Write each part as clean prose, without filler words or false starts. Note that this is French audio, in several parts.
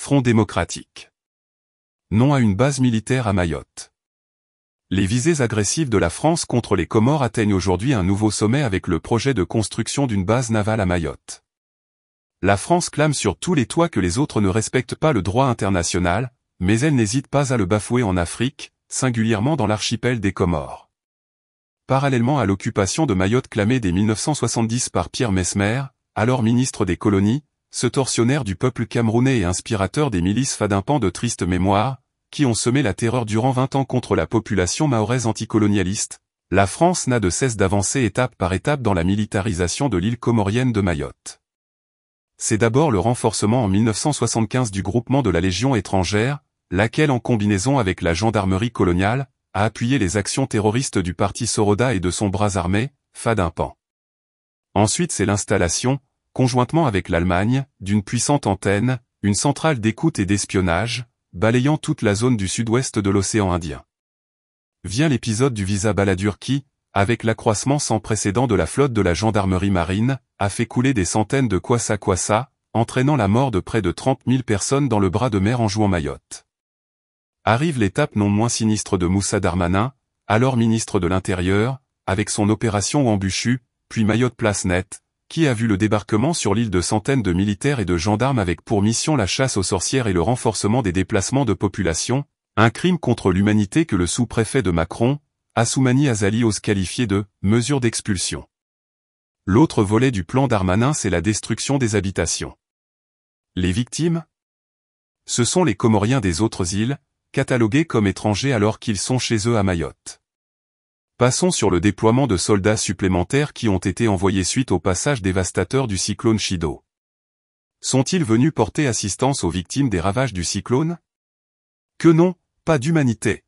Front démocratique. Non à une base militaire à Mayotte. Les visées agressives de la France contre les Comores atteignent aujourd'hui un nouveau sommet avec le projet de construction d'une base navale à Mayotte. La France clame sur tous les toits que les autres ne respectent pas le droit international, mais elle n'hésite pas à le bafouer en Afrique, singulièrement dans l'archipel des Comores. Parallèlement à l'occupation de Mayotte clamée dès 1970 par Pierre Messmer, alors ministre des colonies, ce tortionnaire du peuple camerounais et inspirateur des milices Fadimpan de triste mémoire, qui ont semé la terreur durant 20 ans contre la population mahoraise anticolonialiste, la France n'a de cesse d'avancer étape par étape dans la militarisation de l'île comorienne de Mayotte. C'est d'abord le renforcement en 1975 du groupement de la Légion étrangère, laquelle en combinaison avec la gendarmerie coloniale, a appuyé les actions terroristes du parti Soroda et de son bras armé, Fadimpan. Ensuite c'est l'installation, conjointement avec l'Allemagne, d'une puissante antenne, une centrale d'écoute et d'espionnage, balayant toute la zone du sud-ouest de l'océan Indien. Vient l'épisode du visa baladur qui, avec l'accroissement sans précédent de la flotte de la gendarmerie marine, a fait couler des centaines de kwassa-kwassa, entraînant la mort de près de 30 000 personnes dans le bras de mer en jouant Mayotte. Arrive l'étape non moins sinistre de Moussa Darmanin, alors ministre de l'Intérieur, avec son opération Wambuchu, puis Mayotte Place Net, qui a vu le débarquement sur l'île de centaines de militaires et de gendarmes avec pour mission la chasse aux sorcières et le renforcement des déplacements de population, un crime contre l'humanité que le sous-préfet de Macron, Assoumani Azali, ose qualifier de « mesure d'expulsion ». L'autre volet du plan Darmanin, c'est la destruction des habitations. Les victimes ? Ce sont les Comoriens des autres îles, catalogués comme étrangers alors qu'ils sont chez eux à Mayotte. Passons sur le déploiement de soldats supplémentaires qui ont été envoyés suite au passage dévastateur du cyclone Chido. Sont-ils venus porter assistance aux victimes des ravages du cyclone ? Que non, pas d'humanité.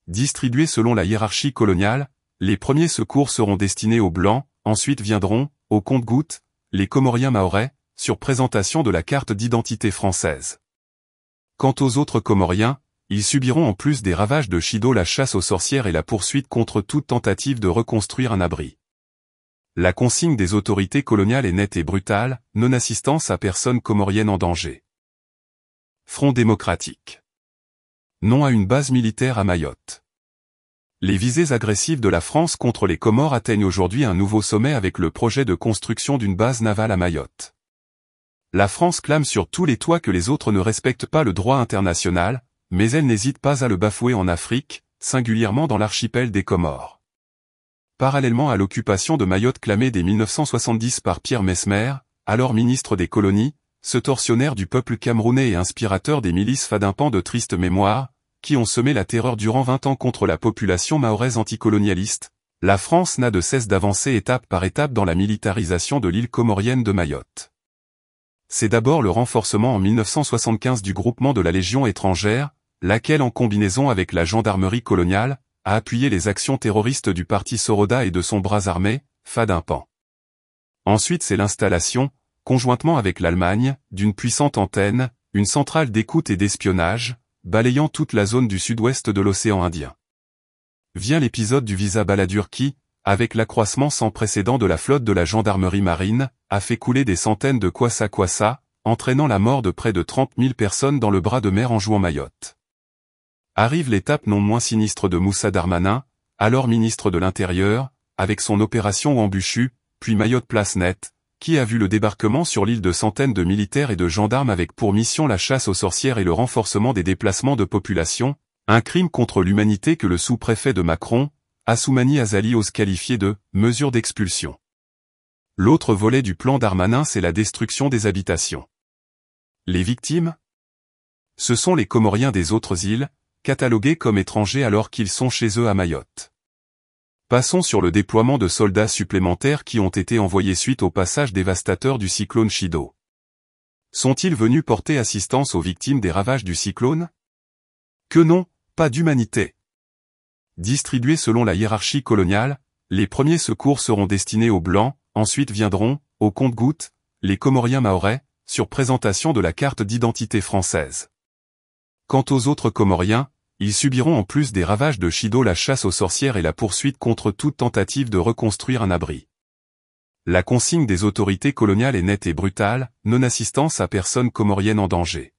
Distribués selon la hiérarchie coloniale, les premiers secours seront destinés aux Blancs, ensuite viendront, au compte-gouttes, les Comoriens mahorais, sur présentation de la carte d'identité française. Quant aux autres Comoriens, ils subiront en plus des ravages de Chido la chasse aux sorcières et la poursuite contre toute tentative de reconstruire un abri. La consigne des autorités coloniales est nette et brutale, non-assistance à personne comorienne en danger. Front démocratique. Non à une base militaire à Mayotte. Les visées agressives de la France contre les Comores atteignent aujourd'hui un nouveau sommet avec le projet de construction d'une base navale à Mayotte. La France clame sur tous les toits que les autres ne respectent pas le droit international, mais elle n'hésite pas à le bafouer en Afrique, singulièrement dans l'archipel des Comores. Parallèlement à l'occupation de Mayotte clamée dès 1970 par Pierre Messmer, alors ministre des colonies, ce tortionnaire du peuple camerounais et inspirateur des milices Fadimpan de triste mémoire, qui ont semé la terreur durant 20 ans contre la population mahoraise anticolonialiste, la France n'a de cesse d'avancer étape par étape dans la militarisation de l'île comorienne de Mayotte. C'est d'abord le renforcement en 1975 du groupement de la Légion étrangère, laquelle en combinaison avec la gendarmerie coloniale, a appuyé les actions terroristes du parti Soroda et de son bras armé, Fadimpan. Ensuite c'est l'installation, conjointement avec l'Allemagne, d'une puissante antenne, une centrale d'écoute et d'espionnage, balayant toute la zone du sud-ouest de l'océan Indien. Vient l'épisode du visa baladur qui, avec l'accroissement sans précédent de la flotte de la gendarmerie marine, a fait couler des centaines de kwassa-kwassa, entraînant la mort de près de 30 000 personnes dans le bras de mer en jouant Mayotte. Arrive l'étape non moins sinistre de Moussa Darmanin, alors ministre de l'Intérieur, avec son opération Wambuchu, puis Mayotte Place Net, qui a vu le débarquement sur l'île de centaines de militaires et de gendarmes avec pour mission la chasse aux sorcières et le renforcement des déplacements de population, un crime contre l'humanité que le sous-préfet de Macron, Assoumani Azali, ose qualifier de « mesure d'expulsion ». L'autre volet du plan Darmanin, c'est la destruction des habitations. Les victimes ? Ce sont les Comoriens des autres îles, catalogués comme étrangers alors qu'ils sont chez eux à Mayotte. Passons sur le déploiement de soldats supplémentaires qui ont été envoyés suite au passage dévastateur du cyclone Chido. Sont-ils venus porter assistance aux victimes des ravages du cyclone ? Que non, pas d'humanité. Distribués selon la hiérarchie coloniale, les premiers secours seront destinés aux Blancs, ensuite viendront, au compte-gouttes, les Comoriens mahorais, sur présentation de la carte d'identité française. Quant aux autres Comoriens, ils subiront en plus des ravages de Chido la chasse aux sorcières et la poursuite contre toute tentative de reconstruire un abri. La consigne des autorités coloniales est nette et brutale, non-assistance à personne comorienne en danger.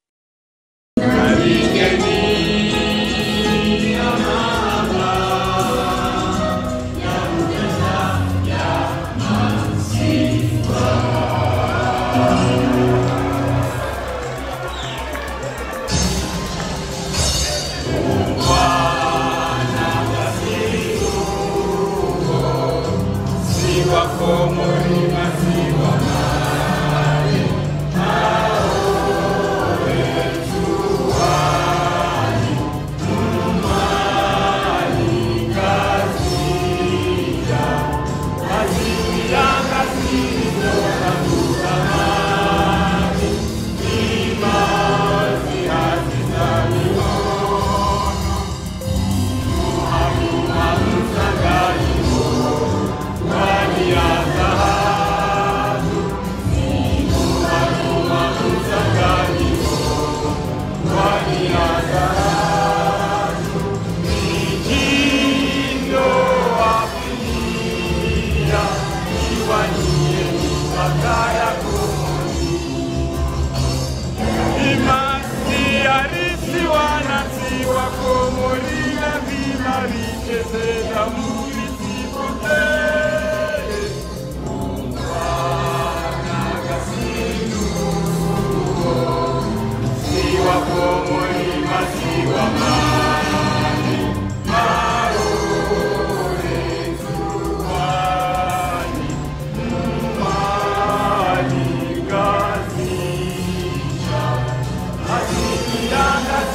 Got